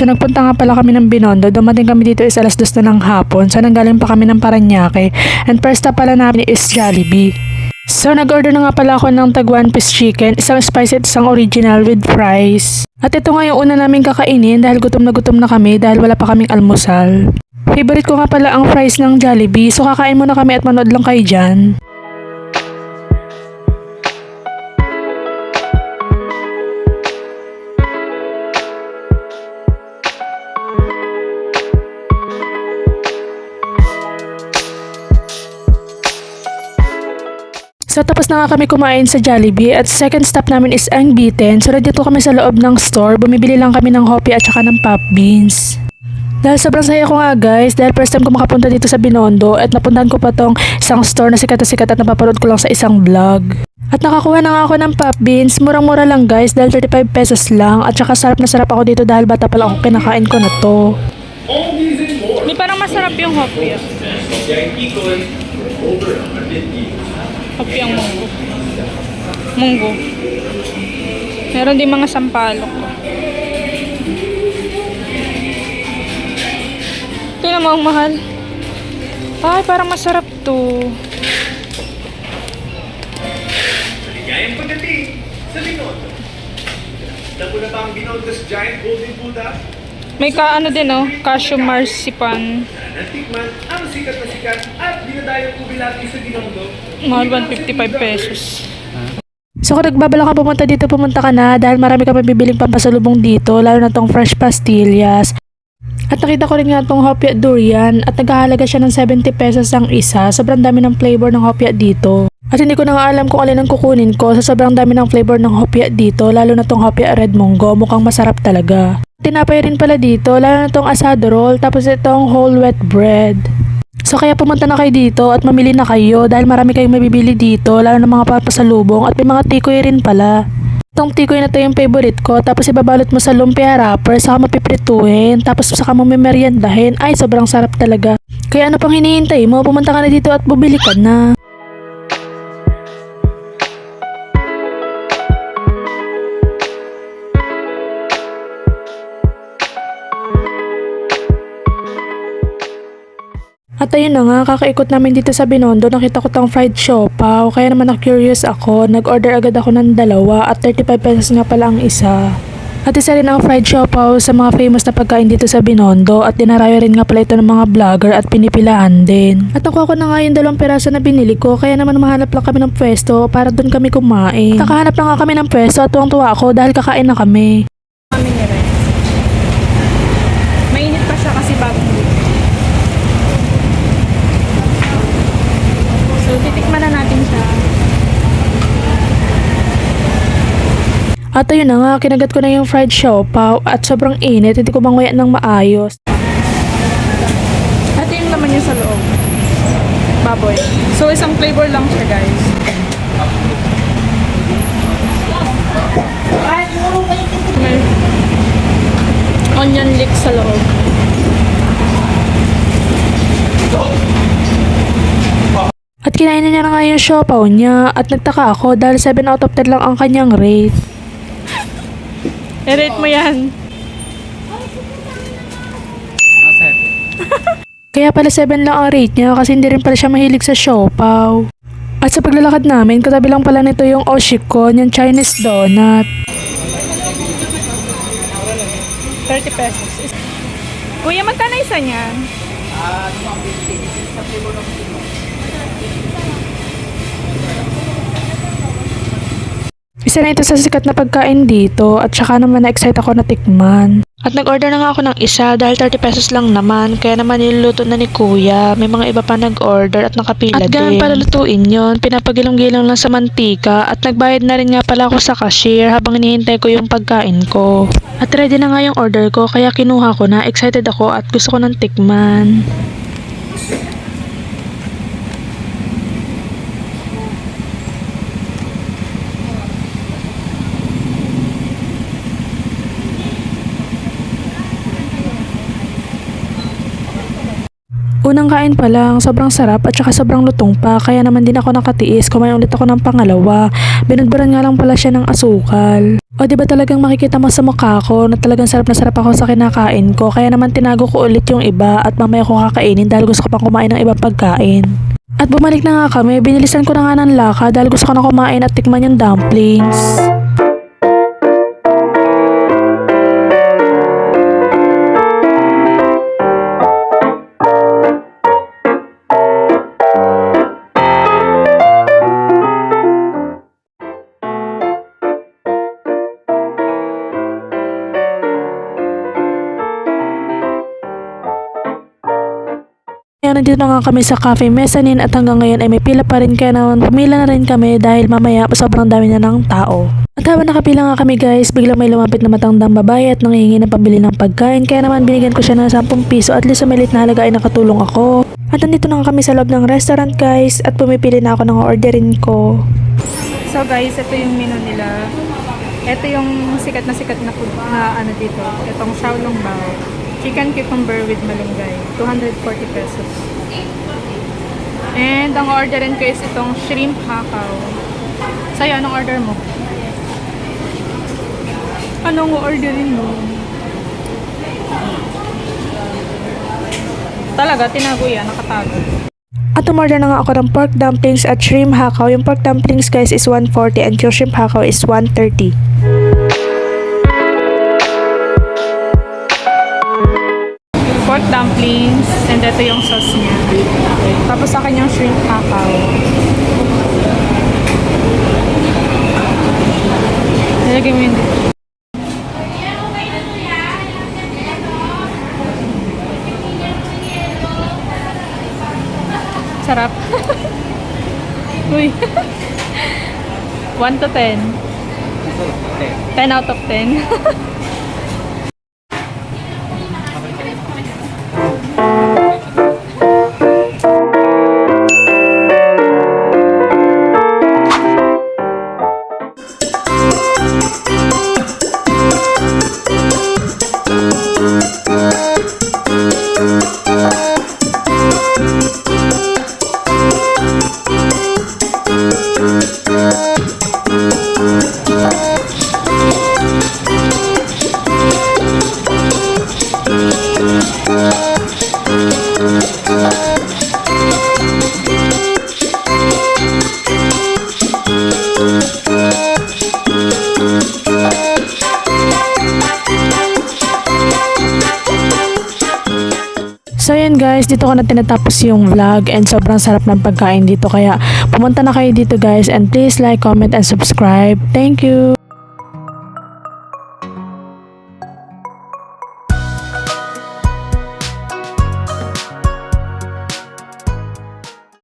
So nagpunta nga pala kami ng Binondo. Dumating kami dito is alas 2 na ng hapon. So nanggaling pa kami ng Paranaque. And first stop pala namin is Jollibee. So nag-order na nga pala ako ng tag 1 piece chicken, isang spicy at isang original with fries. At ito nga yung una namin kakainin dahil gutom na kami dahil wala pa kaming almusal. Favorite ko nga pala ang fries ng Jollibee, so kakain muna kami at manood lang kayo dyan. So tapos na nga kami kumain sa Jollibee at second stop namin is ang Biten. So dito kami sa loob ng store, bumibili lang kami ng hopi at saka ng pop beans. Dahil sobrang saya ko nga guys, dahil first time ko makapunta dito sa Binondo at napuntahan ko pa tong isang store na sikat at napapanood ko lang sa isang vlog. At nakakuha na nga ako ng pop beans, murang-mura lang guys dahil 35 pesos lang at saka sarap na sarap ako dito dahil bata pa lang ako kinakain ko na to. May parang masarap yung hopi. Hopi ang munggo. Munggo. Meron din mga sampalok. Tingnan mo ang mahal. Ay, parang masarap to. Maligayang pagdating sa Binondo. Alam mo na ba ang Binondo's Giant Golden Buddha? May ano din cashew marzipan. Natikman ang sikat na sikat at dinadayang kubilati sa Binondo. Mahal 155 pesos. So kung nagbabala ka pumunta dito, pumunta ka na dahil marami ka mabibiling pampasalubong dito, lalo na tong fresh pastillas. At nakita ko rin nga tong hopia durian at naghahalaga siya ng 70 pesos ang isa. Sobrang dami ng flavor ng hopia dito. At hindi ko na nga alam kung alin ang kukunin ko sa sobrang dami ng flavor ng hopia dito, lalo na tong hopia red munggo, mukhang masarap talaga. Tinapay rin pala dito, lalo na tong asado roll, tapos itong whole wheat bread. So kaya pumunta na kayo dito at mamili na kayo dahil marami kayong mabibili dito, lalo na mga papasalubong at may mga tikoy rin pala. Itong tikoy na to yung favorite ko, tapos ibabalot mo sa lumpia wrapper, saka mapiprituhin, tapos saka mo memeryendahin. Ay, sobrang sarap talaga. Kaya ano pang hinihintay mo, pumunta ka na dito at bumili ka na. At ayun na nga, kakaikot namin dito sa Binondo, nakita ko tong fried siopaw, kaya naman na-curious ako, nag-order agad ako ng dalawa at 35 pesos nga pala ang isa. At isa rin ang fried siopaw sa mga famous na pagkain dito sa Binondo at dinarayo rin nga pala ito ng mga vlogger at pinipilaan din. At nakuha ko na nga yung 2 piraso na binili ko, kaya naman mahanap lang kami ng pwesto para doon kami kumain. Nakahanap lang nga kami ng pwesto at tuwang-tuwa ako dahil kakain na kami. Mainit pa siya kasi bagong luto. So, titikman na natin siya. At ayun na nga, kinagat ko na yung fried siopaw at sobrang init, hindi ko manguya ng maayos. At yung laman niya sa loob. Baboy. So, isang flavor lang siya, guys. May onion leek sa loob. At kinain na niya na nga yung siopaw niya at nagtaka ako dahil 7 out of 10 lang ang kanyang rate. I-rate mo yan. Kaya pala 7 lang ang rate niya kasi hindi rin pala siya mahilig sa siopaw. At sa paglalakad namin, katabi lang pala nito yung Oshikon, yung Chinese donut. 30 pesos. Kuya, magkano isa niyan? Isa na ito sa sikat na pagkain dito at saka naman na-excite ako na tikman. At nag-order na nga ako ng isa dahil 30 pesos lang naman, kaya naman niluluto na ni kuya. May mga iba pa nag-order at nakapila din. At ganun pala lutuin yun, pinapagilong-gilong lang sa mantika at nagbayad na rin nga pala ako sa cashier habang hinihintay ko yung pagkain ko. At ready na nga yung order ko kaya kinuha ko na, excited ako at gusto ko ng tikman. Unang kain pa lang, sobrang sarap at saka sobrang lutong pa, kaya naman din ako nakatiis, kumain ulit ako ng pangalawa. Binudburan nga lang pala siya ng asukal. O di ba talagang makikita mo sa mukha ko na talagang sarap na sarap ako sa kinakain ko, kaya naman tinago ko ulit yung iba at mamaya ko kakainin dahil gusto ko pang kumain ng ibang pagkain. At bumalik na nga kami, binilisan ko na nga ng laka dahil gusto ko na kumain at tikman yung dumplings. Kaya nandito na nga kami sa Cafe Mezzanine at hanggang ngayon ay may pila pa rin, kaya naman pumila na rin kami dahil mamaya sobrang dami na ng tao. At habang nakapila nga kami guys, biglang may lumapit na matandang babae at nangihingi ng pambili ng pagkain, kaya naman binigyan ko siya ng 10 piso at least sa maliit na halaga ay nakatulong ako. At nandito na nga kami sa loob ng restaurant guys at pumipili na ako ng orderin ko. So guys, ito yung menu nila. Ito yung sikat na food na ano dito. Itong Xiaolong Bao. Chicken cucumber with malunggay. 240 pesos. And ang orderin ko is itong shrimp hakaw. Sa'yo, anong order mo? Anong orderin mo? Talaga, tinago yan. Nakatago. At umorder na nga ako ng pork dumplings at shrimp hakaw. Yung pork dumplings guys is 140 and yung shrimp hakaw is 130. Pork dumplings, and ito yung sauce niya. Tapos sa akin yung shrimp hakaw. Nilagay mo yun dito. Sarap. Uy. 1 to 10. 10 out of 10. So yun guys, dito ko na tinatapos yung vlog and sobrang sarap ng pagkain dito, kaya pumunta na kayo dito guys and please like, comment and subscribe. Thank you!